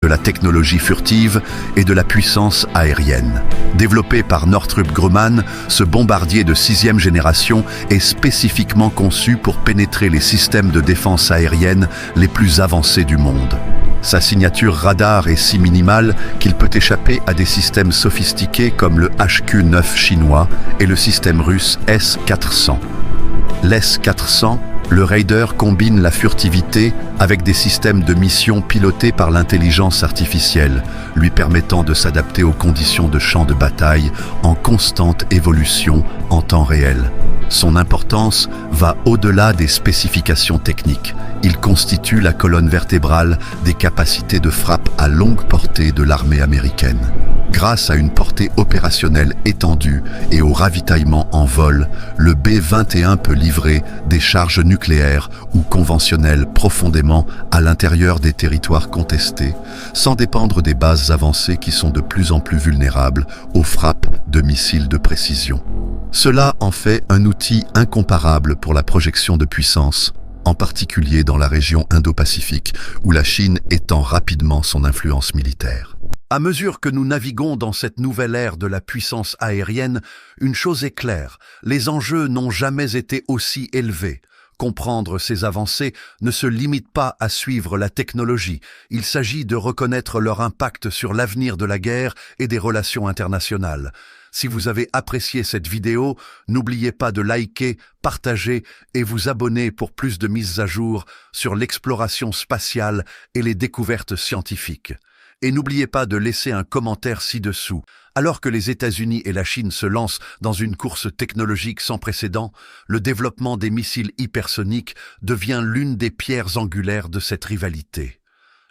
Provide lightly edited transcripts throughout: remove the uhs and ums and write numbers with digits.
de la technologie furtive et de la puissance aérienne. Développé par Northrop Grumman, ce bombardier de 6e génération est spécifiquement conçu pour pénétrer les systèmes de défense aérienne les plus avancés du monde. Sa signature radar est si minimale qu'il peut échapper à des systèmes sophistiqués comme le HQ-9 chinois et le système russe S-400. L'S-400, le Raider combine la furtivité avec des systèmes de mission pilotés par l'intelligence artificielle, lui permettant de s'adapter aux conditions de champ de bataille en constante évolution en temps réel. Son importance va au-delà des spécifications techniques. Il constitue la colonne vertébrale des capacités de frappe à longue portée de l'armée américaine. Grâce à une portée opérationnelle étendue et au ravitaillement en vol, le B-21 peut livrer des charges nucléaires ou conventionnelles profondément à l'intérieur des territoires contestés, sans dépendre des bases avancées qui sont de plus en plus vulnérables aux frappes de missiles de précision. Cela en fait un outil incomparable pour la projection de puissance, en particulier dans la région Indo-Pacifique, où la Chine étend rapidement son influence militaire. À mesure que nous naviguons dans cette nouvelle ère de la puissance aérienne, une chose est claire, les enjeux n'ont jamais été aussi élevés. Comprendre ces avancées ne se limite pas à suivre la technologie, il s'agit de reconnaître leur impact sur l'avenir de la guerre et des relations internationales. Si vous avez apprécié cette vidéo, n'oubliez pas de liker, partager et vous abonner pour plus de mises à jour sur l'exploration spatiale et les découvertes scientifiques. Et n'oubliez pas de laisser un commentaire ci-dessous. Alors que les États-Unis et la Chine se lancent dans une course technologique sans précédent, le développement des missiles hypersoniques devient l'une des pierres angulaires de cette rivalité.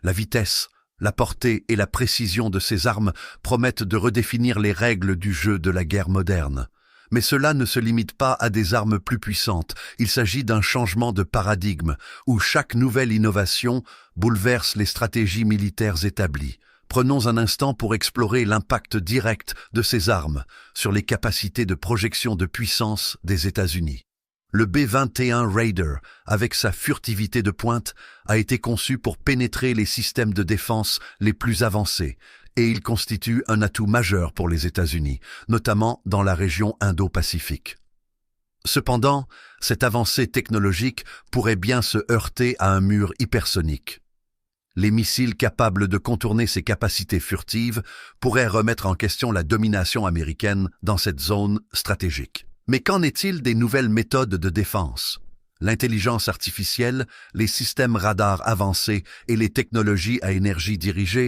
La vitesse, la portée et la précision de ces armes promettent de redéfinir les règles du jeu de la guerre moderne. Mais cela ne se limite pas à des armes plus puissantes, il s'agit d'un changement de paradigme où chaque nouvelle innovation bouleverse les stratégies militaires établies. Prenons un instant pour explorer l'impact direct de ces armes sur les capacités de projection de puissance des États-Unis. Le B-21 Raider, avec sa furtivité de pointe, a été conçu pour pénétrer les systèmes de défense les plus avancés, et il constitue un atout majeur pour les États-Unis, notamment dans la région Indo-Pacifique. Cependant, cette avancée technologique pourrait bien se heurter à un mur hypersonique. Les missiles capables de contourner ces capacités furtives pourraient remettre en question la domination américaine dans cette zone stratégique. Mais qu'en est-il des nouvelles méthodes de défense? L'intelligence artificielle, les systèmes radars avancés et les technologies à énergie dirigée